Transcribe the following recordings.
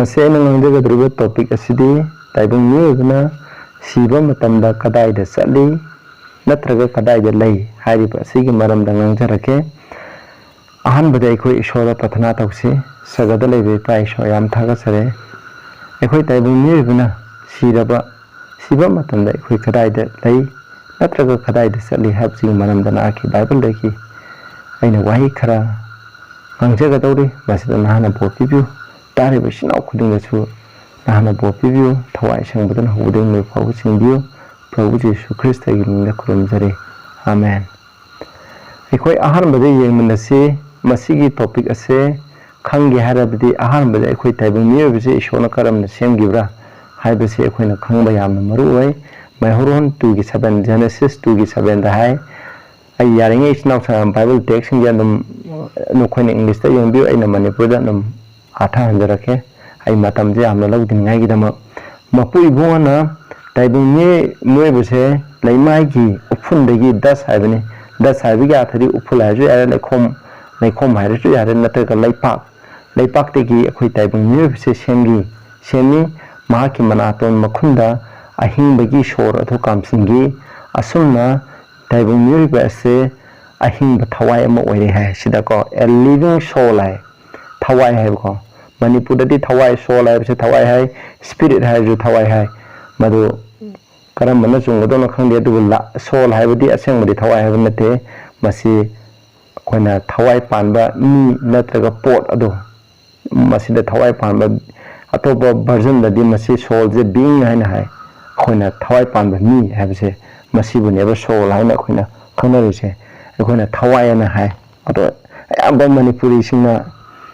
ꯃꯁꯤ ꯑꯩꯅ ꯉꯥꯡꯖꯒꯗꯧꯔꯤꯕ ꯇꯣꯄꯤꯛ ꯑꯁꯤꯗꯤ ꯇꯥꯏꯕꯪ ꯃꯤꯑꯣꯏꯕꯅ ꯁꯤꯕ ꯃꯇꯝꯗ ꯀꯗꯥꯏꯗ ꯆꯠꯂꯤ ꯅꯠꯇ꯭ꯔꯒ ꯀꯗꯥꯏꯗ ꯂꯩ ꯍꯥꯏꯔꯤꯕ ꯑꯁꯤꯒꯤ ꯃꯔꯝꯗ ꯉꯥꯡꯖꯔꯛꯀꯦ꯫ ꯑꯍꯥꯟꯕꯗ ꯑꯩꯈꯣꯏ ꯏꯁꯣꯔꯗ ꯄ꯭ꯔꯊꯅꯥ ꯇꯧꯁꯤ꯫ ꯁꯔꯒꯗ ꯂꯩꯕ ꯏꯄꯥ ꯏꯁꯣꯔ ꯌꯥꯝ ꯊꯥꯒꯠꯆꯔꯦ꯫ ꯑꯩꯈꯣꯏ ꯇꯥꯏꯕꯪ ꯃꯤꯑꯣꯏꯕꯅ ꯁꯤꯕ ꯃꯇꯝꯗ ꯑꯩꯈꯣꯏ ꯀꯗꯥꯏꯗ ꯂꯩ ꯅꯠꯇ꯭ꯔꯒ ꯀꯗꯥꯏꯗ ꯆꯠꯂꯤ ꯍꯥꯏꯕꯁꯤꯒꯤ ꯃꯔꯝꯗ ꯅꯍꯥꯛꯀꯤ ꯕꯥꯏꯕꯜꯗꯒꯤ ꯑꯩꯅ ꯋꯥꯍꯩ ꯈꯔ ꯉꯥꯡꯖꯒꯗꯧꯔꯤ꯫ ꯃꯁꯤꯗ ꯅꯍꯥꯛꯅ ꯕꯣꯔ ꯄꯤꯕꯤꯌꯨ꯫ ꯇꯥꯔꯤꯕ ꯏꯆꯤꯟ ꯏꯅꯥꯎ ꯈꯨꯗꯤꯡꯃꯛꯁꯨ ꯅꯍꯥꯛꯅ ꯕꯣꯔ ꯄꯤꯕꯤꯌꯨ꯫ ꯊꯋꯥꯏ ꯁꯦꯡꯕꯗꯨꯅ ꯍꯧꯕꯗꯒꯤ ꯂꯣꯏ ꯐꯥꯎꯕ ꯆꯤꯡꯕꯤꯌꯨ꯫ ꯄ꯭ꯔꯚꯨ ꯖꯤꯁꯨ ꯈ꯭ꯔꯤꯁꯇꯒꯤ ꯃꯤꯡꯗ ꯈꯨꯔꯨꯝꯖꯔꯤ, ꯑꯥꯃꯦꯟ꯫ ꯑꯩꯈꯣꯏ ꯑꯍꯥꯟꯕꯗ ꯌꯦꯡꯃꯤꯟꯅꯁꯤ꯫ ꯃꯁꯤꯒꯤ ꯇꯣꯄꯤꯛ ꯑꯁꯦ ꯈꯪꯒꯦ ꯍꯥꯏꯔꯕꯗꯤ ꯑꯍꯥꯟꯕꯗ ꯑꯩꯈꯣꯏ ꯇꯥꯏꯕꯪ ꯃꯤꯑꯣꯏꯕꯁꯦ ꯏꯁꯣꯔꯅ ꯀꯔꯝꯅ ꯁꯦꯝꯈꯤꯕ꯭ꯔꯥ ꯍꯥꯏꯕꯁꯤ ꯑꯩꯈꯣꯏꯅ ꯈꯪꯕ ꯌꯥꯝꯅ ꯃꯔꯨꯑꯣꯏ꯫ ꯃꯩꯍꯧꯔꯣꯟ 2:7 ꯖꯦꯅꯦꯁꯤꯁ 2:7 ꯍꯥꯏ꯫ ꯑꯩ ꯌꯥꯔꯤꯉꯩ ꯏꯆꯤꯟ ꯏꯅꯥꯎ ꯕꯥꯏꯕꯜ ꯇꯦꯛꯁꯁꯤꯡꯁꯦ ꯑꯗꯨꯝ ꯅꯈꯣꯏꯅ ꯏꯪꯂꯤꯁꯇ ꯌꯦꯡꯕꯤꯌꯨ, ꯑꯩꯅ ꯃꯅꯤꯄꯨꯔꯗ ꯑꯗꯨꯝ ꯑꯥꯊꯍꯟꯖꯔꯛꯀꯦ꯫ ꯑꯩ ꯃꯇꯝꯁꯦ ꯌꯥꯝꯅ ꯂꯧꯗꯅꯤꯡꯉꯥꯏꯒꯤꯗꯃꯛ ꯃꯄꯨ ꯏꯕꯨꯡꯉꯣꯅ ꯇꯥꯏꯕꯪ ꯃꯤꯑꯣꯏꯕꯁꯦ ꯂꯩꯃꯥꯏꯒꯤ ꯎꯐꯨꯟꯗꯒꯤ ꯗꯁ ꯍꯥꯏꯕꯅꯤ꯫ ꯗꯁ ꯍꯥꯏꯕꯒꯤ ꯑꯔꯊꯗꯤ ꯎꯐꯨꯜ ꯍꯥꯏꯔꯁꯨ ꯌꯥꯔꯦ, ꯂꯩꯈꯣꯝ ꯍꯥꯏꯔꯁꯨ ꯌꯥꯔꯦ, ꯅꯠꯇ꯭ꯔꯒ ꯂꯩꯄꯥꯛꯇꯒꯤ ꯑꯩꯈꯣই ꯇꯥꯏꯕꯪ ꯃꯤꯑꯣꯏꯕꯁꯦ ꯁꯦꯝꯃꯤ꯫ ꯃꯍꯥꯛꯀꯤ ꯃꯅꯥꯇꯣꯟ ꯃꯈꯨꯟꯗ ꯑꯍꯤꯡꯕꯒꯤ ꯁꯣꯔ ꯑꯗꯨ ꯀꯥꯝꯁꯤꯟꯈꯤ꯫ ꯑꯁꯨꯝꯅ ꯇꯥꯏꯕꯪ ꯃꯤꯑꯣꯏꯕ ꯑꯁꯦ ꯑꯍꯤꯡꯕ ꯊꯋꯥꯏ ꯑꯃ ꯑꯣꯏꯔꯦ ꯍꯥꯏ꯫ ꯁꯤꯗꯀꯣ ꯑꯦ ꯂꯤꯚꯤꯡ ꯁꯣꯜ ꯍꯥꯏ, ꯊꯋꯥꯏ ꯍꯥꯏꯕꯀꯣ꯫ ꯃꯅꯤꯄꯨꯔꯗꯗꯤ ꯊꯋꯥꯏ, ꯁꯣꯜ ꯍꯥꯏꯕꯁꯦ ꯊꯋꯥꯏ ꯍꯥꯏ, ꯁ꯭ꯄꯤꯔꯤꯠ ꯍꯥꯏꯕꯁꯨ ꯊꯋꯥꯏ ꯍꯥꯏ꯫ ꯃꯗꯨ ꯀꯔꯝꯕꯅ ꯆꯨꯝꯒꯗꯧꯅꯣ ꯈꯪꯗꯦ, ꯑꯗꯨꯕꯨ ꯁꯣꯜ ꯍꯥꯏꯕꯗꯤ ꯑꯁꯦꯡꯕꯗꯤ ꯊꯋꯥꯏ ꯍꯥꯏꯕ ꯅꯠꯇꯦ꯫ ꯃꯁꯤ ꯑꯩꯈꯣꯏꯅ ꯊꯋꯥꯏ ꯄꯥꯟꯕ ꯃꯤ ꯅꯠꯇ꯭ꯔꯒ ꯄꯣꯠ ꯑꯗꯣ ꯃꯁꯤꯗ ꯊꯋꯥꯏ ꯄꯥꯟꯕ, ꯑꯇꯣꯞꯄ ꯚꯔꯖꯟꯗꯗꯤ ꯃꯁꯤ ꯁꯣꯜꯁꯦ ꯕꯤꯡ ꯍꯥꯏꯅ ꯍꯥꯏ꯫ ꯑꯩꯈꯣꯏꯅ ꯊꯋꯥꯏ ꯄꯥꯟꯕ ꯃꯤ ꯍꯥꯏꯕꯁꯦ ꯃꯁꯤꯕꯨꯅꯦꯕ ꯁꯣꯜ ꯍꯥꯏꯅ ꯑꯩꯈꯣꯏꯅ ꯈꯪꯅꯔꯤꯁꯦ꯫ ꯑꯩꯈꯣꯏꯅ ꯊꯋꯥꯏ ꯑꯅ ꯍꯥꯏ, ꯑꯗꯣ ꯑꯌꯥꯝꯕ ꯃꯅꯤꯄꯨꯔꯤꯁꯤꯡꯅ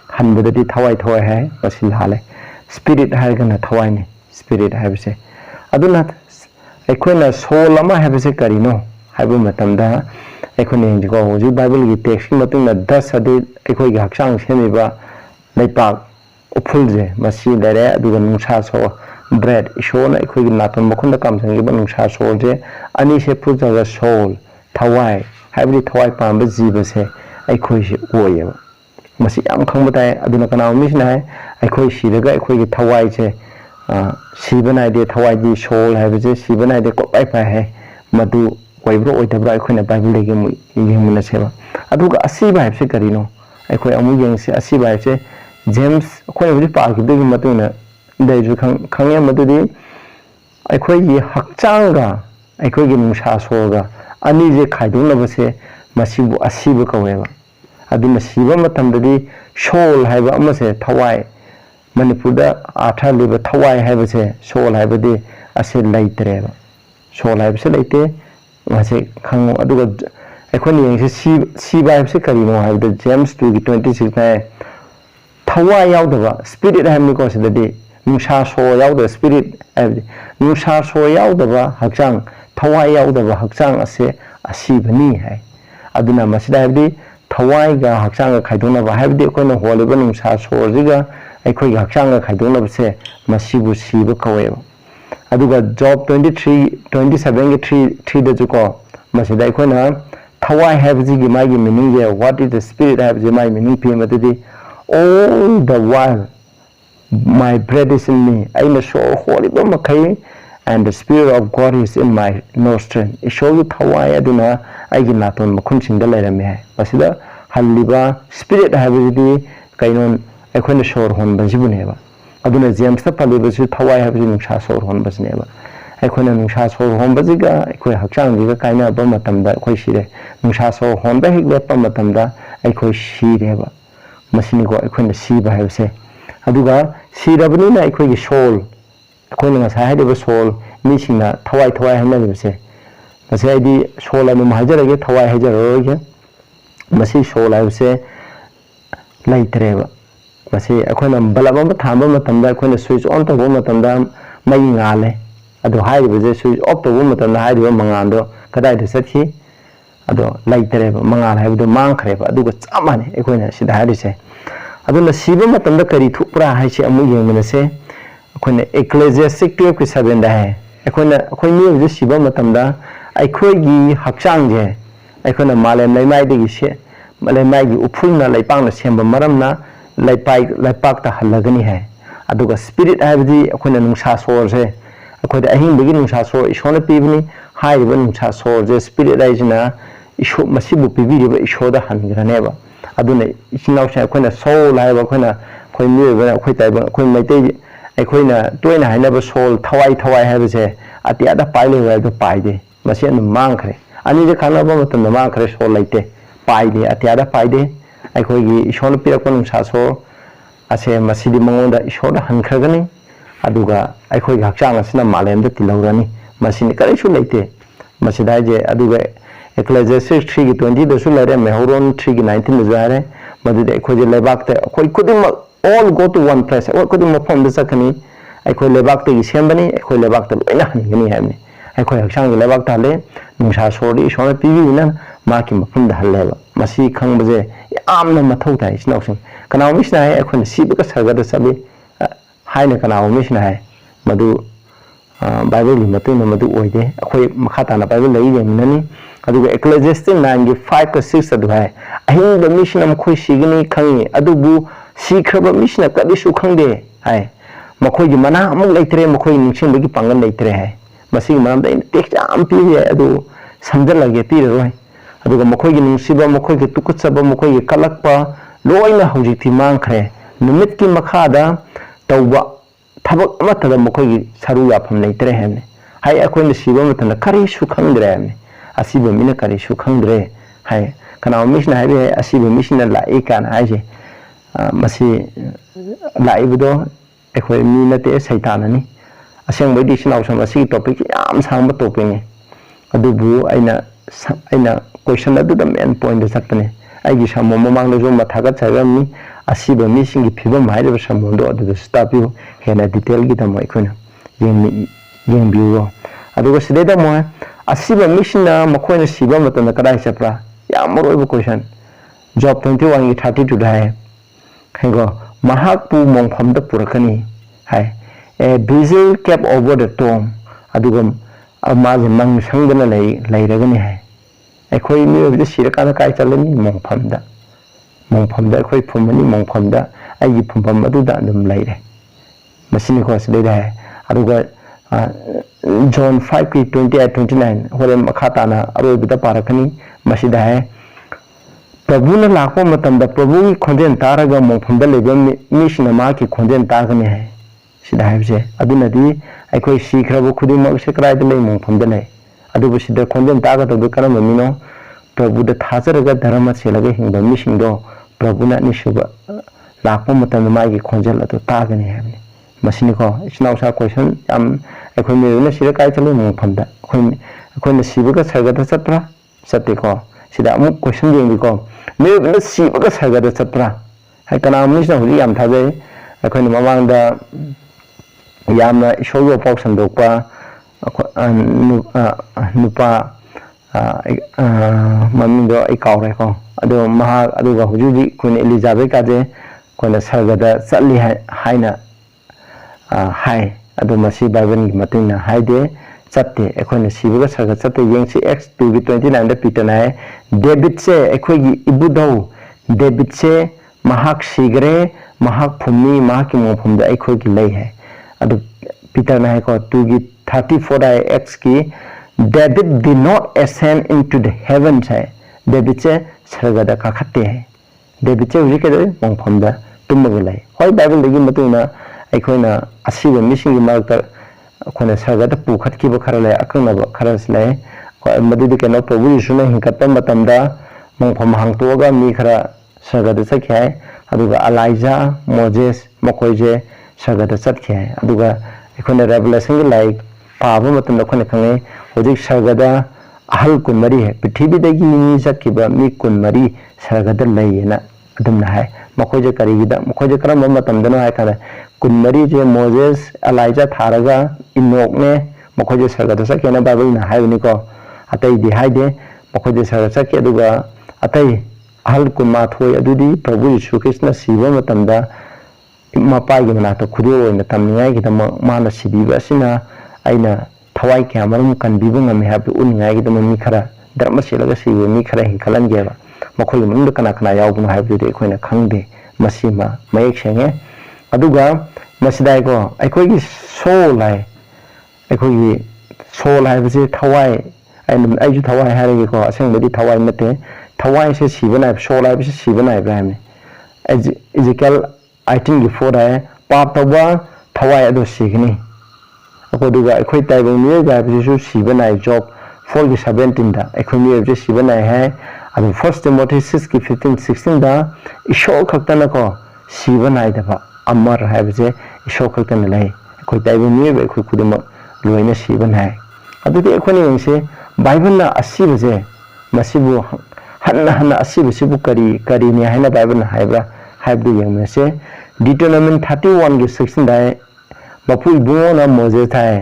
ꯍꯟꯕꯗꯗꯤ ꯊꯋꯥꯏ ꯍꯥꯏ, ꯃꯁꯤ ꯂꯥꯜꯂꯦ꯫ ꯁ꯭ꯄꯤꯔꯤꯠ ꯍꯥꯏꯔꯒꯅ ꯊꯋꯥꯏꯅꯤ, ꯁ꯭ꯄꯤꯔꯤꯠ ꯍꯥꯏꯕꯁꯦ꯫ ꯑꯗꯨꯅ ꯑꯩꯈꯣꯏꯅ ꯁꯣꯜ ꯑꯃ ꯍꯥꯏꯕꯁꯦ ꯀꯔꯤꯅꯣ ꯍꯥꯏꯕ ꯃꯇꯝꯗ ꯑꯩꯈꯣꯏꯅ ꯌꯦꯡꯁꯤꯀꯣ꯫ ꯍꯧꯖꯤꯛ ꯕꯥꯏꯕꯜꯒꯤ ꯇꯦꯛꯁꯀꯤ ꯃꯇꯨꯡꯗ ꯗꯁ ꯑꯗꯨ ꯑꯩꯈꯣꯏꯒꯤ ꯍꯛꯆꯥꯡ ꯁꯦꯝꯃꯤꯕ ꯂꯩꯄꯥꯛ ꯎꯐꯨꯜꯁꯦ ꯃꯁꯤ ꯂꯩꯔꯦ꯫ ꯑꯗꯨꯒ ꯅꯨꯡꯁꯥ ꯁꯣꯔ, ꯕ꯭ꯔꯦꯗ, ꯏꯁꯣꯔꯅ ꯑꯩꯈꯣꯏꯒꯤ ꯅꯥꯇꯣꯟ ꯃꯈꯨꯟꯗ ꯀꯥꯝꯁꯤꯟꯈꯤꯕ ꯅꯨꯡꯁꯥ ꯁꯣꯔꯁꯦ ꯑꯅꯤꯁꯦ ꯄꯨꯟꯖꯜꯂꯒ ꯁꯣꯜ, ꯊꯋꯥꯏ ꯍꯥꯏꯕꯗꯤ ꯊꯋꯥꯏ ꯄꯥꯟꯕ ꯖꯤꯕꯁꯦ ꯑꯩꯈꯣꯏꯁꯦ ꯑꯣꯏꯌꯦꯕ꯫ ꯃꯁꯤ ꯌꯥꯝ ꯈꯪꯕ ꯇꯥꯏ꯫ ꯑꯗꯨꯅ ꯀꯅꯥꯒꯨꯝꯕ ꯃꯤꯁꯤꯅ ꯍꯥꯏ ꯑꯩꯈꯣꯏ ꯁꯤꯔꯒ ꯑꯩꯈꯣꯏꯒꯤ ꯊꯋꯥꯏꯁꯦ ꯁꯤꯕ ꯅꯥꯏꯗꯦ, ꯊꯋꯥꯏꯗꯤ ꯁꯣꯜ ꯍꯥꯏꯕꯁꯦ ꯁꯤꯕ ꯅꯥꯏꯗꯦ ꯀꯣꯠꯄꯥꯏ ꯄꯥꯏ ꯍꯥꯏ꯫ ꯃꯗꯨ ꯑꯣꯏꯕ꯭ꯔꯥ ꯑꯣꯏꯗꯕ꯭ꯔꯥ ꯑꯩꯈꯣꯏꯅ ꯕꯥꯏꯕꯜꯗꯒꯤ ꯑꯃꯨꯛ ꯌꯦꯡꯃꯤꯟꯅꯁꯦꯕ꯫ ꯑꯗꯨꯒ ꯑꯁꯤꯕ ꯍꯥꯏꯕꯁꯦ ꯀꯔꯤꯅꯣ ꯑꯩꯈꯣꯏ ꯑꯃꯨꯛ ꯌꯦꯡꯁꯤ꯫ ꯑꯁꯤꯕ ꯍꯥꯏꯕꯁꯦ ꯖꯦꯝꯁ ꯑꯩꯈꯣꯏꯅ ꯍꯧꯖꯤꯛ ꯄꯥꯈꯤꯕꯗꯨꯒꯤ ꯃꯇꯨꯡ ꯏꯟꯅ ꯈꯪꯉꯦ꯫ ꯃꯗꯨꯗꯤ ꯑꯩꯈꯣꯏꯒꯤ ꯍꯛꯆꯥꯡꯒ ꯑꯩꯈꯣꯏꯒꯤ ꯅꯨꯡꯁꯥ ꯁꯣꯔꯒ ꯑꯅꯤꯁꯦ ꯈꯥꯏꯗꯣꯛꯅꯕꯁꯦ ꯃꯁꯤꯕꯨ ꯑꯁꯤꯕ ꯀꯧꯋꯦꯕ꯫ ꯑꯗꯨꯅ ꯁꯤꯕ ꯃꯇꯝꯗꯗꯤ ꯁꯣꯜ ꯍꯥꯏꯕ ꯑꯃꯁꯦ ꯊꯋꯥꯏ, ꯃꯅꯤꯄꯨꯔꯗ ꯑꯥꯔꯊ ꯊꯋꯥꯏ ꯍꯥꯏꯕꯁꯦ, ꯁꯣꯜ ꯍꯥꯏꯕꯗꯤ ꯑꯁꯤ ꯂꯩꯇ꯭ꯔꯦꯕ꯫ ꯁꯣꯜ ꯍꯥꯏꯕꯁꯦ ꯂꯩꯇꯦ, ꯃꯁꯤ ꯈꯪꯉꯨ꯫ ꯑꯗꯨꯒ ꯑꯩꯈꯣꯏꯅ ꯌꯦꯡꯁꯤ ꯁꯤꯕ ꯍꯥꯏꯕꯁꯤ ꯀꯔꯤꯅꯣ ꯍꯥꯏꯕꯗ ꯖꯦꯝꯁ 2:26 ꯍꯥꯏ, ꯊꯋꯥꯏ ꯌꯥꯎꯗꯕ, ꯁ꯭ꯄꯤꯔꯤꯠ ꯍꯥꯏꯕꯅꯤꯀꯣ ꯁꯤꯗꯗꯤ, ꯅꯨꯡꯁꯥ ꯁꯣꯔ ꯌꯥꯎꯗꯕ, ꯁ꯭ꯄꯤꯔꯤꯠ ꯍꯥꯏꯕꯗꯤ ꯅꯨꯡꯁꯥ ꯁꯣꯔ ꯌꯥꯎꯗꯕ ꯍꯛꯆꯥꯡ, ꯊꯋꯥꯏ ꯌꯥꯎꯗꯕ ꯍꯛꯆꯥꯡ ꯑꯁꯦ ꯑꯁꯤꯕꯅꯤ ꯍꯥꯏ꯫ ꯑꯗꯨꯅ ꯃꯁꯤꯗ ꯍꯥꯏꯕꯗꯤ ꯊꯋꯥꯏꯒ ꯍꯛꯆꯥꯡꯒ ꯈꯥꯏꯗꯣꯛꯅꯕ ꯍꯥꯏꯕꯗꯤ ꯑꯩꯈꯣꯏꯅ ꯍꯣꯜꯂꯤꯕ ꯅꯨꯡꯁꯥ ꯁꯣꯔꯁꯤꯒ ꯑꯩꯈꯣꯏꯒꯤ ꯍꯛꯆꯥꯡꯒ ꯈꯥꯏꯗꯣꯛꯅꯕꯁꯦ ꯃꯁꯤꯕꯨ ꯁꯤꯕ ꯀꯧꯋꯦꯕ꯫ ꯑꯗꯨꯒ ꯖꯣꯕ 23:27-3ꯗꯁꯨꯀꯣ ꯃꯁꯤꯗ ꯑꯩꯈꯣꯏꯅ ꯊꯋꯥꯏ ꯍꯥꯏꯕꯁꯤꯒꯤ ꯃꯥꯒꯤ ꯃꯤꯅꯤꯡꯁꯦ, ꯋꯥꯠ ꯏꯁ ꯗ ꯁ꯭ꯄꯤꯔꯤꯠ ꯍꯥꯏꯕꯁꯤ ꯃꯥꯒꯤ ꯃꯤꯅꯤꯡ ꯄꯤ꯫ ꯃꯗꯨꯗꯤ all the while my breath is in me, ꯑꯩꯅ ꯁꯣꯔ ꯍꯣꯜꯂꯤꯕ ꯃꯈꯩ, and the spirit of God is in my nostril, ꯏꯁꯣꯔꯒꯤ ꯊꯋꯥꯏ ꯑꯗꯨꯅ ꯑꯩꯒꯤ ꯅꯥꯇꯣꯟ ꯃꯈꯨꯟꯁꯤꯡꯗ ꯂꯩꯔꯝꯃꯤ ꯍꯥꯏ꯫ ꯃꯁꯤꯗ ꯍꯜꯂꯤꯕ ꯁ꯭ꯄꯤꯔꯤꯠ ꯍꯥꯏꯕꯁꯤꯗꯤ ꯀꯩꯅꯣ, ꯑꯩꯈꯣꯏꯅ ꯁꯣꯔ ꯍꯣꯟꯕꯁꯤꯕꯨꯅꯦꯕ꯫ ꯑꯗꯨꯅ ꯖꯦꯝꯁꯇ ꯄꯜꯂꯤꯕꯁꯤ ꯊꯋꯥꯏ ꯍꯥꯏꯕꯁꯤ ꯅꯨꯡꯁꯥ ꯁꯣꯔ ꯍꯣꯟꯕꯁꯤꯅꯦꯕ꯫ ꯑꯩꯈꯣꯏꯅ ꯅꯨꯡꯁꯥ ꯁꯣꯔ ꯍꯣꯟꯕꯁꯤꯒ ꯑꯩꯈꯣই ꯍꯛꯆꯥꯡꯁꯤꯒ ꯀꯥꯏꯅꯕ ꯃꯇꯝꯗ ꯑꯩꯈꯣꯏ ꯁꯤꯔꯦ꯫ ꯅꯨꯡꯁꯥ ꯁꯣꯔ ꯍꯣꯟꯕ ꯍꯦꯛ ꯂꯦꯞꯄ ꯃꯇꯝꯗ ꯑꯩꯈꯣꯏ ꯁꯤꯔꯦꯕ꯫ ꯃꯁꯤꯅꯤꯀꯣ ꯑꯩꯈꯣꯏꯅ ꯁꯤꯕ ꯍꯥꯏꯕꯁꯦ꯫ ꯑꯗꯨꯒ ꯁꯤꯔꯕꯅꯤꯅ ꯑꯩꯈꯣꯏꯒꯤ ꯁꯣꯜ, ꯑꯩꯈꯣꯏꯅ ꯉꯁꯥꯏ ꯍꯥꯏꯔꯤꯕ ꯁꯣꯜ, ꯃꯤꯁꯤꯡꯅ ꯊꯋꯥꯏ ꯍꯥꯏꯅꯔꯤꯕꯁꯦ, ꯃꯁꯤ ꯑꯩꯗꯤ ꯁꯣꯜ ꯑꯗꯨꯝ ꯍꯥꯏꯖꯔꯒꯦ, ꯊꯋꯥꯏ ꯍꯥꯏꯖꯔꯔꯣꯏꯒꯦ꯫ ꯃꯁꯤ ꯁꯣꯜ ꯍꯥꯏꯕꯁꯦ ꯂꯩꯇ꯭ꯔꯦꯕ꯫ ꯃꯁꯤ ꯑꯩꯈꯣꯏꯅ ꯕꯜꯕ ꯑꯃ ꯊꯥꯟꯕ ꯃꯇꯝꯗ ꯑꯩꯈꯣꯏꯅ ꯁ꯭ꯋꯤꯆ ꯑꯣꯟ ꯇꯧꯕ ꯃꯇꯝꯗ ꯃꯩ ꯉꯥꯜꯂꯦ꯫ ꯑꯗꯣ ꯍꯥꯏꯔꯤꯕꯁꯦ ꯁ꯭ꯋꯤꯆ ꯑꯣꯐ ꯇꯧꯕ ꯃꯇꯝꯗ ꯍꯥꯏꯔꯤꯕ ꯃꯉꯥꯜꯗꯣ ꯀꯗꯥꯏꯗ ꯆꯠꯈꯤ? ꯑꯗꯣ ꯂꯩꯇ꯭ꯔꯦꯕ, ꯃꯉꯥꯜ ꯍꯥꯏꯕꯗꯣ ꯃꯥꯡꯈ꯭ꯔꯦꯕ꯫ ꯑꯗꯨꯒ ꯆꯞ ꯃꯥꯟꯅꯩ ꯑꯩꯈꯣꯏꯅ ꯁꯤꯗ ꯍꯥꯏꯔꯤꯁꯦ꯫ ꯑꯗꯨꯅ ꯁꯤꯕ ꯃꯇꯝꯗ ꯀꯔꯤ ꯊꯣꯛꯄ꯭ꯔꯥ ꯍꯥꯏꯁꯤ ꯑꯃꯨꯛ ꯌꯦꯡꯃꯤꯟꯅꯁꯦ꯫ ꯑꯩꯈꯣꯏꯅ Ecclesiastes 12:7 ꯍꯥꯏ, ꯑꯩꯈꯣꯏ ꯃꯤꯑꯣꯏꯕꯁꯦ ꯁꯤꯕ ꯃꯇꯝꯗ ꯑꯩꯈꯣꯏꯒꯤ ꯍꯛꯆꯥꯡꯁꯦ ꯑꯩꯈꯣꯏꯅ ꯃꯥꯂꯦꯝ ꯂꯩꯃꯥꯏꯒꯤ ꯎꯐꯨꯜꯅ ꯂꯩꯄꯥꯛꯅ ꯁꯦꯝꯕ ꯃꯔꯝꯅ ꯂꯩꯄꯥꯛꯇ ꯍꯜꯂꯒꯅꯤ ꯍꯥꯏ꯫ aduga spirit haibdi akoina nungsa sor se akoida ahing bagi nungsa sor ishona pibni haiba nungsa sor je spirit aijina isho masibu pibiriba ishoda hangiraneba aduna ichinausha akoina soul haiba akoina koi miyoba akoi taiba akoi maitei akoina toina hainaba soul thawai haibse atiada paile waido paide masi anu mangkhre ani je khanaba matamda mangkhre soul laite paide atiada paide akoigi ishona pirakpa nungsa sor ase masidi mangonda ishona hankragani aduga akoigi hakchang asina malemda tilaurani masini karisu laite masida je aduga Ecclesiastes 3:20 dasu lare Mehoron 3:19 zare madude akoije lebakte akoi kudim all go to one place akoi kudim mafam da sakani akoi lebakte gi sembani akoi lebakte loina hanigani hamni akoi hakchang lebakte hale nungsa sori ishona pibi na maki mafam da haleba masi khangbaje yamna mathau tai isnausing kanaw misna hai akoi sibuka sargada sabi haina kanaw misna hai madu Bible matuna madu oide akoi makhata na Bible lai yemnani aduga Ecclesiastes 9:5-6 adu hai ahin the mission am khoi signi khangi adubu sikhaba mission ka disu khangde hai makhoi gi mana amuk leitre makhoi ningsing bagi pangan leitre hai masi manam da text am pi hai adu samjal lage pi roi aduga makhoi gi ningsiba makhoi gi tukutsaba makhoi gi kalakpa loina hauji ti mangkhre numit ki makhada tawba thabak amatada makhoi saru yafam leitre hemne hai akoina siba matana kari su khangdre hemne asiba mina kari su khangdre hai kana mission hai asiba mission la ekan haije masi laibudo ekoi mi nate saitanani aseng bai disnaw sam asi topic yam sangba topic ne adubu aina question adu the main point da sakne aigi sammo mamang do ma thaga chagami asiba mission gi phibam haire samondo adu stop you hena detail gi damo ekona yeng biu adugo sideda mo asiba mission na makoina siba matana kadai chapra yam moroibu question job 21 gi 32 dai khago mahak pu mongpham da purakani hai a diesel cap over the tomb adugam amaz mang sangdana lairagani hai akhoi mi bi sirakana kai chalani mongpham da akhoi phumani mongpham da ai phumpham adu da dum laire masini ko sile da aduga John 5:28-29 hore makhata na aroi bida parakani masida hai Prabhu na lakpa matamda Prabhu ki khonjen taraga mongpham da leba mission ma ki khonjen taragani hai sida haibse adunadi akhoi sikhraba khudimak se krai da lei mongpham da lei adubu sida khonjen taga to karam mino Prabhu da thajaraga dharma chelaga hingba mission do Prabhu na ni suba lakpa matamda ma ki khonjel atu tagani haibni masini ko isnaw sa question am akhoi me na sira kai chalo mongpham da akhoi na sibuga sargada chatra sate ko sida amuk question jeng ko me na sibuga sargada chatra hai kana misna huli yam thabe akhoi na mamang da yamna ishoyo pok sandokpa nupa mamindo ai kaure ko ado maha aduga hujuji kun Elizabeth ka je kona sargada chatli haina hai adu masi Bible gi matina haide chatte ekhone sibuga sarga chatte yengsi x 2:29 da pitana David se ekhogi ibudau David se mahak sigre mahak phumi mahak mongphum da ekhogi lei hai adu pitana hai ko 2:34 da x ki David did not ascend into the heavens hai David se sarga da kakhatte hai David se uri ke mongphum da tumma lei hoi Bible gi matina aikoina asiba mission gi marka khona sargada pukhat ki ba khara lai akna ba khara slai madudi ke no Prabhu Yishuna hinkata matamda mongpham hangtoga mi khara sargada sakhai aduga Elijah Moses makoije sargada sakhai aduga aikoina revelation gi lai paaba matamda khona khangai hojik sargada ahal kun mari hai prithibi dagi ni sakkiba mi kun mari sargada lai na adumna hai makoije karigida makoije karam matamda no hai kana kunmari je Moses Elijah tharaga Enoch ne makoje sargada sakena Bible na haibni ko atai di haide makoje sargada sakki aduga atai ahal kunma thoi adudi Prabhu Yishu Krishna siba matamda mapa gi mana to khudo na tamningai gi dama mana sibiba asina aina thawai kyamarum kanbibu ngame habi uningai gi dama mi khara dharma selaga siba mi khara hinkalan geba makhoi mundu kana kana yaubun haibdi de khoina khangde masima mayek senge aduga मसिदाई को अखोई soul है अखोई soul है थवाई अजु थवाई है को असेंबदी थवाई नते थवाई से सीबना soul है सीबना है इजिकल 18 की 4 है पाप तवा थवाई अदो सीगनी अकोदुगा अखोई ताइबो मियोगा बिसु सीबना है जॉब 4 की 17 दा अखोई मियो सीबना है अब फर्स्ट टिमोथी 6 की 15 16 दा ईशो खक्तना को सीबना है दबा अमर है बजे ईशो खक्तना ले अखोई ताइबो मियो अखोई खुदम लोइना सीबना है अदुदि अखोनी यंसे बाइबल ना अस्सी बजे मसिबु हन्ना हन्ना अस्सी बसिबु करी ने हाइना बाइबल हाइब्रा हाइब्दु यंगमेसे डिटोनोमेन 31 की 16 दाय मपु इबुङो ना मोजे थाय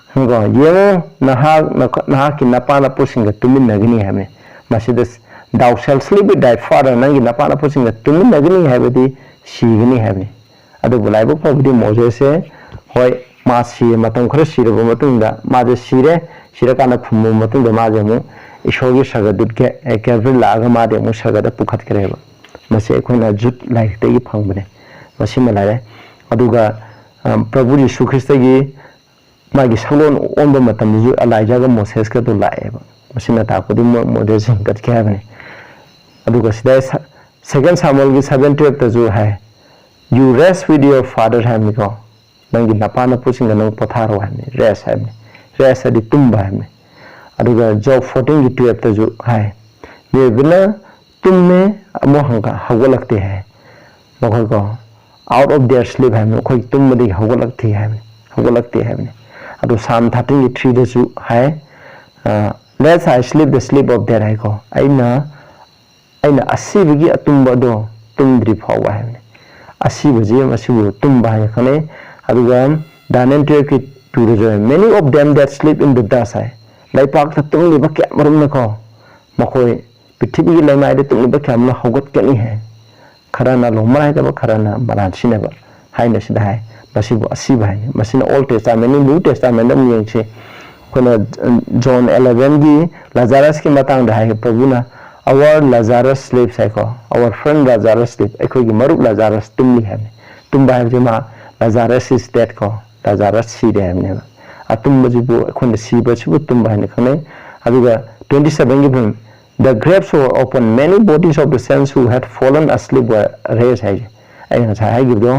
हंगो येमो नहा की नपा नपुसिंग तुमिन नगनी हमें मसिदस दाउ सेल स्लीप डाइ फादर नंगी नपा नपुसिंग तुमिन नगनी हैबदी सीगनी हमें अदु बुलाइबु पबदी मोजे से होय मा सी मतम खर सिरबो मतुंदा माजे सिरे काना फुमु मतुंदा माजे मु ईशोगी सगदुत के केवल लाग मादे मु सगद पुखत करेबा मसे अखोना जुट लाइक तेगी फंगबने मसे मलारे अदुगा प्रभु यीशु ख्रिस्ट की मागी सलोन ओंब मतम जु अलाइजा गा मोसेस का तो लाएबा मसिना ताकोदि मोदेस हिंकत के हबने अदुगा सिदा सेकंड सामुएल की 7:12 तजु है you rest with your father हैमिको नंगी नपा नपुसिंग नंग पथारो है रेस्ट अदि तुम्बा है अदुगा जॉब 14 की 12 तजु है ये बिना तुम में अमो हंगा हगलकते है मखोय को आउट ऑफ देयर स्लीप है मखोय तुम मदि हगलकते है अदु साम 13 की 3 तजु है let's I sleep the sleep of their है को अइना असीबगी अतुंबा दो तुमद्रि फावा है असीबजे मसिबु तुम्बा है खने अदुगा दानेन 12 की 2 जो many of them that sleep in the dust है लाइपाक तुंगली बके मरुम को मखोय पृथ्वी की लैमाइदे तुंगली बके हमला हगत कनी है खराना लोमराय तब खराना मरानसिनेब हाइना सिदा है मसिबु असीब है मसिना ओल्ड टेस्टामेंट न्यू टेस्टामेंट दम यंगसे कोना जॉन 11 की लाजारस की मतंग दा है प्रभुना आवर लाजारस स्लीप्स है को आवर फ्रेंड लाजारस स्लीप अखोय की मरुक लाजारस तुमली है तुम बाहर जमा लाजारस इज डेड को लाजारस सी दे है अतुम बजिबु अखोन सी बजिबु तुम बाहर खने अदुगा 27 की the graves were open many bodies of the saints who had fallen asleep were raised है ai nga sai gibdo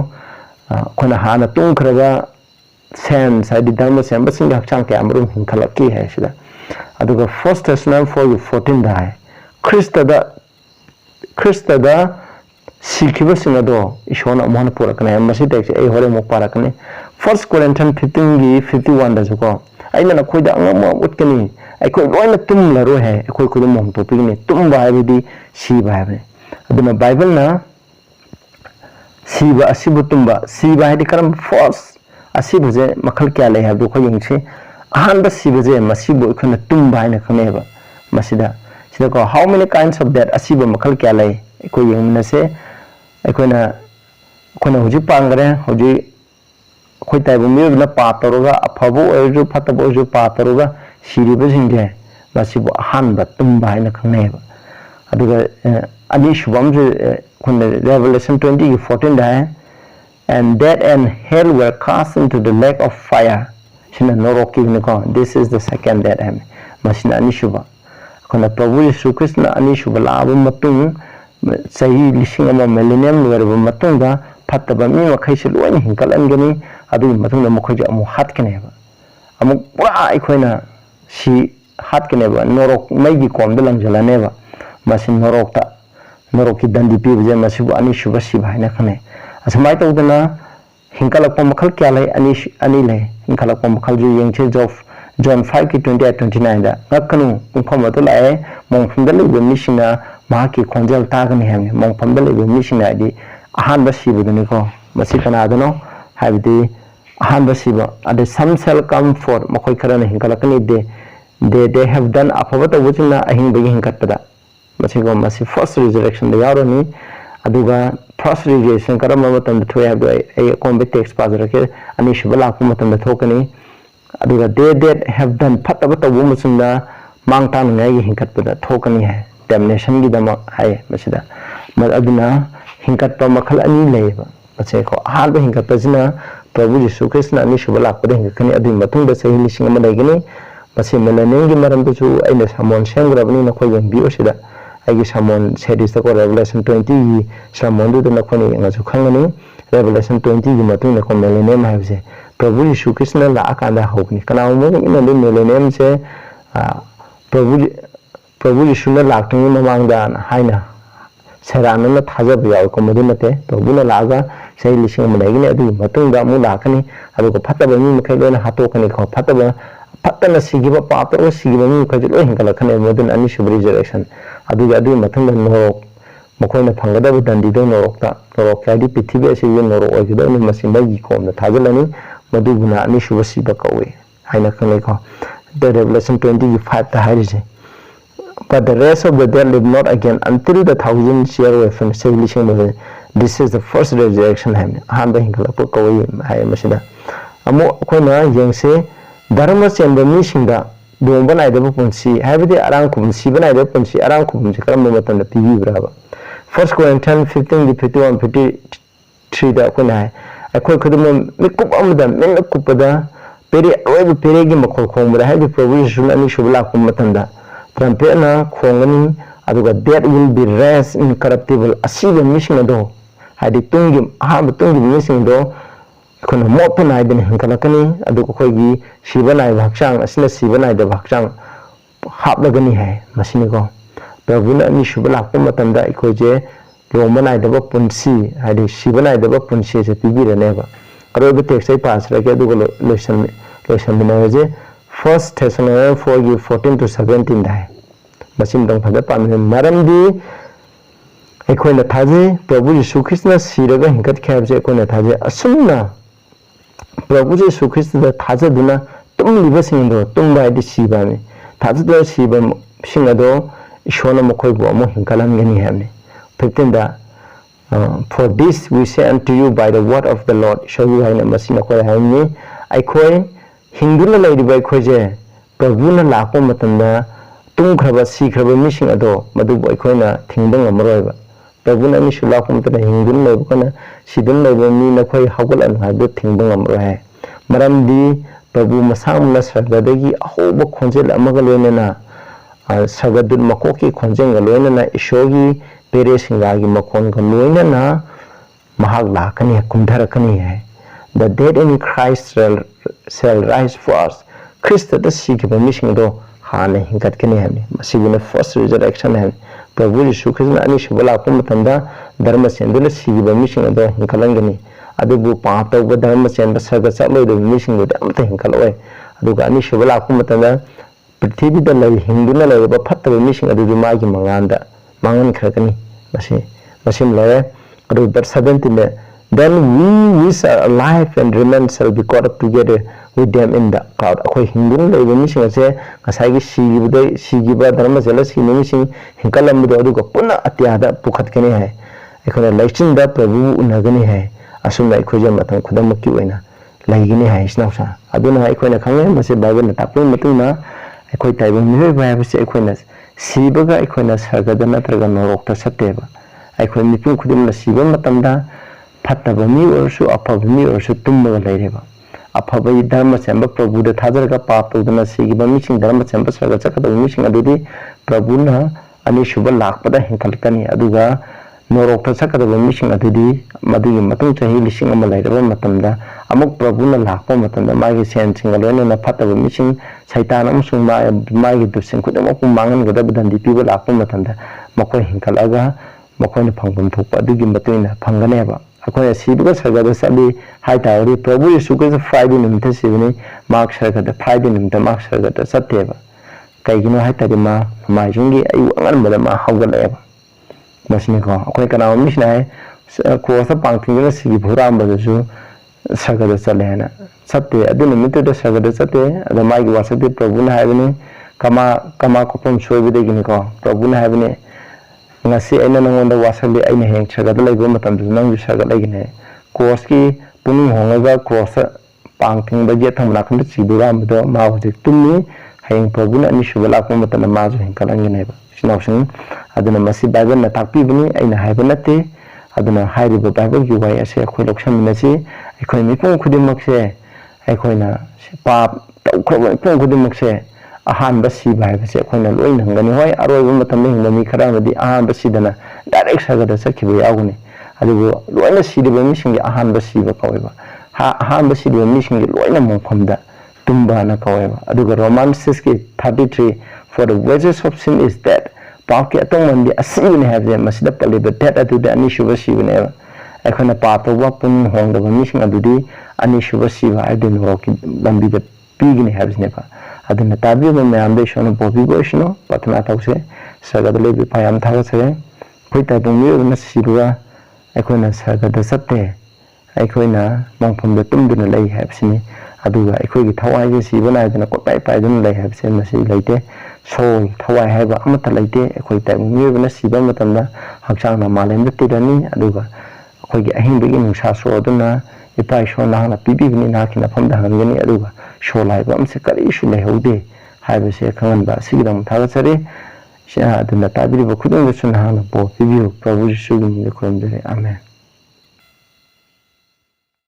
khona hana tung khraga saints ai didam sem basing hakchang ke amrum hinkhalaki hai sida aduga first Thessalonians 4:14 da hai Christ da sikhiba singado ishona mon purakne masi tek ai hore mo parakne first Corinthians 15 gi 51 da ko aina na khoida angama utkani अखोई loan तुम लरो है अखोई खुद मोम topic ने तुम बायबदी सीबा है अदुना Bible ना सीबा असिबु तुमबा सीबा है करम फॉल्स असिबु जे मखल क्या ले है दुखो यंगसे अहान बस सीबु जे मसिबु अखोना तुमबा है खनेबा मसिदा सिदा को how many kinds of that असिबु मखल क्या ले अखोई यंगना से अखोना हुजि पांगरे हुजि अखोई ताइबु मिबना पातरोगा अफबु ओजु फतबु ओजु पातरोगा सिरिबसिंगे मसिबु अहानबा तुम्बा है खनेबा अदुगा अनिशुबम जे खुन रेवलेशन 20 की 14 दा है and death and hell were cast into the lake of fire sina noroki ne ko this is the second death है मसिना अनिशुबा खुन प्रभु यीशु कृष्ण अनिशुबा लाबु मतुंग सही लिसिंग अमा मिलेनियम लोरबा मतुंगा फतबा मी मखैसे लोइन हिंकलनगनी अदु मतुंगा मखोजे अमु हातकनेबा अमु पुरा अखोइना सी हाथ के नेबा नोरोक मैगी कोम दे लंजलानेबा मसिन नोरोक की दंडी पीबजे मसिबु अनिशुबा सिबाइना खने असमाय तौदना हिंकलक मखल क्या ले अनि ले हिंकलक मखल जो यंगचे जॉन 5 की 28 29 दा गकनु उखम तो लाए मोंफम दले बमिसिना मा की खोंजल तागने हमें मोंफम दले बमिसिना दी अहान बसिबुदनी को मसि कनादनो हाबिदि अहान बसिबा अदे सम सेल कम फॉर मखोय खरन हिंकलकनी they have done afabata wujina ahin bagi hinkatpada masigo masi first resurrection de yaroni aduga first resurrection karama matam thoy have a combe text pazara ke ani shibala ku matam thokani aduga they have done fatabata wumusunda mangtan ngai hinkatpada thokani hai damnation gi dama hai masida aduna hinkatpa makhal ani leiba अच्छे को हाल में हिंगा तजना प्रभु यीशु कृष्ण अनि शुभ लाख पर हिंगा कने अदि मतुंग the सही लिसिंग अमा लेगनी मसे मिलेनियम की मरम तो जो आइने सामोन सेंग्रबनी नखो यंग ओसिदा आइगे सामोन सेडिस को रेवलेशन 20 की सामोन दु नखोनी ngaju khangani रेवलेशन 20 की मतुंग नखो मिलेनियम हाइबसे प्रभु यीशु कृष्ण लाकांदा होगनी कनाउ मो इन मिलेनियम से प्रभु यीशु ने लाक्तंगी ममांगदा हाइना सेरानना थाजब याव को मदुनते प्रभु ने लागा सही लिसिंग अमा लेगनी अदि मतुंग दा मु लाखनी अदु को फतब मी मखै लोना हातोकनी खो फतब फतन सिगिबा पाप सिगिबा मी मखै लो हिंगलखने मदुन अनि शुभ रिजरेक्शन अदु मथंग नोरक मखोइना फंगदब दंदिदो नोरक यादि पृथ्वी असे नोरक ओइगदो मसिन बागी कोम थाजलनी मदुगुना अनि शुभ सिबा कवे हाइना खने को द रेवलेशन 25 ता हाइजे but the rest of the dead live not again until the 1,000 year away from civilization. This is the first resurrection. Han ba hingala po kawai hai masida amo koina yengse dharma chenba mi singda dongba nai da punsi haibidi arang kum si banai da punsi arang kum se karam matan da pibi braba 1 Corinthians 15 51 53 da koina akoi khudum mikup amda min kupada peri oibu peri gi makhol khongba haibi Prabhu Yeshua ani shubla kum matan da trumpet na khongani aduga death will be raised incorruptible asiba mission ado hadi tungi ha tungi mission do kono mopen nai den hinkalakani aduga khoigi siba nai bhakchang asina siba nai da bhakchang haplagani hai masini ko Prabhu na ani shubla kum matamda ikoje longba nai da punsi hadi siba nai da punsi se pibirane ba arobe text ai pass rake aduga lotion binaje First Thessalonians 4:14 to 17 dai masim dong phada pamne maram di ekoina thaje Prabhu Yeshu Krishna siraga hinkat khabje ekoina thaje asumna Prabhu Yeshu Krishna thaje duna tum liba singdo tum bai di siba ne thaje do siba singado ishona mokoi bo mo hinkalam gani hamne 15 da for this we say unto you by the word of the Lord show you haina masina ko haini aikoi हिंदुना लैरिबा खोजे प्रभुना लाको मतंदा तुंग्रबा सिग्रबा missing अदो मदुब अखोइना थिंदंग अमरोयबा प्रभुना मिसु लाको मतंदा हिंदुन लैबकना सिदन लैबा मी नखोइ हगुलन हादो थिंदंग अमरोय मरमदि प्रभु मसामना सरगदगी अहोब खोंजेल अमगा लोइनना सरगदुन मकोकी खोंजेंग लोइनना ईश्वरगी पेरेसिंगागी मकोन ग लोइनना महाग लाकनी कुंधरकनी है The dead in Christ shall rise first. Christ the sick by missing do hane hingat kene hane masiguna first resurrection hane Prabhu Yeshu Krishna ani shubala kum tanda dharma sendula sick by missing do hinkalangani adubu paata ba dharma senda saga chalo do missing do amta hinkaloi aduga ani shubala kum tanda prithvi da lai hinduna lai ba phatta ba missing adudu magi manganda mangan khakani masim lai adu verse 17 Then we which are alive and remain shall be caught up together with them in the cloud. Akoi hindun lai bami sing ase ngasai gi sigiba dharma jala sinimi sing hinkalam do adu ko puna atyada pukhat kene hai ekona laichin da prabhu unagani hai asum lai khoja matang khudam ki oina laigini hai snausa aduna ekona khange mase bible na tapu matuna ekoi taibang mi ba base ekona sibaga ekona sargada natraga norokta sateba ekoi mipum khudim la siba matamda फत्तब मी ओरसु अफब मी ओरसु तुमबा लैरेबा अफब इ धर्म सेंब प्रभु the थाजरगा पाप तोदना सिगिबा missing धर्म सेंब सरगा चकद missing अदुदि प्रभु न अनि शुभ लाखपदा हिंकलकनी अदुगा नोरोक चकद missing अदुदि मदुगी मतुंग चही लिसिंग अमा लैरेबा मतमदा अमुक प्रभु न लाखपा मतमदा मागी सेन सिंग लोने न फत्तब मिसिंग शैतान अमसुंग मागी दुसिंग खुदमक मांगन गदब दंदि पिबा लाखपा मतमदा मखोय हिंकलगा मखोयन फंगबम थोपा अदुगी मतुइना फंगनेबा अखोय सिबगा सरगदा सली हाय तावरी प्रभु यीशु के फ्राइडे निमित्त सिबनी मार्क सरगदा फ्राइडे निमित्त मार्क सरगदा सत्यबा कईगिनो हाय तारि मा माइजुंगी अयु अंगन बदा मा हौगलेबा मसिने को अखोय कनाव मिसना है कोसा पांगथिंगना सिगी भुराम बदसु सरगदा चलेना सत्य अदु निमित्त द सरगदा सत्य अद माइगी वासते प्रभु न हायबनी कमा कोपम सोयबदेगिनी को प्रभु न हायबनी ngasi aina nangonda wasali aina heng chagada laibo matam du nang saga laigine course ki pung hongaga course pangthing ba je thamla khand chibura mdo ma hojik tumni heng prabuna ani shubala ko matam ma ju heng kalangine ba sinausing aduna masi bible na takpi bini aina haiba nate aduna hairiba Bible gi wai ase akhoi loksaminasi akhoi mipum khudimakse akhoi pap taukhroba mipum khudimakse ahan basi bai base akhoi na loi nangani hoi aroi ba matam hingba mi khara madi ahan basi dana direct sagada sakhiba yaguni adugo loina sidiba mi singi ahan basi ba kaweba ahan basi diba mi singi loina mongfamda tumba na kaweba adugo Romans 6:33 for the wages of sin is death पाप के अतों मंदी असीबने है जे मसिदा पलिबे date अदुदे अनिशुब सिबने अखना पाप तोबा पुन होंगदब missing अदुदी अनिशुब सिबा आइदन रोकी लंबीदे पीगने है बसनेबा अदुना ताबिबो मयामदे शोनो बोबिबो शनो पतना तौसे सगदले बि पायाम थागसरे फुइता बुंगि उना सिरुवा अखना सगद सत्ते अखना मंगफमदे तुमदुना लई है बसने अदुगा अखोगी थवाइजे सिबना आइदना कोटाइ पाइदुना लई है बसे मसि लैते सोल थवाइ हाइबा अमता लैते अखोई ताइमुंगेबना सिबा मतमदा हक्चांगना मालेमदे तिरनी अदुगा अखोगी अहिंबगी नुसा सोदुना इपाइ सोनाना पिबिबनि नाखिना फमदा हंगनी अदुगा सोलाइबा अमसे करिसु लेहौदे हाइबसे खंगनबा सिगिदम थागसरे अदुना ताबिरिबा खुदुंगसु नाना बो पिबिउ प्रभु यीशुगिनि खुरमदरे आमेन।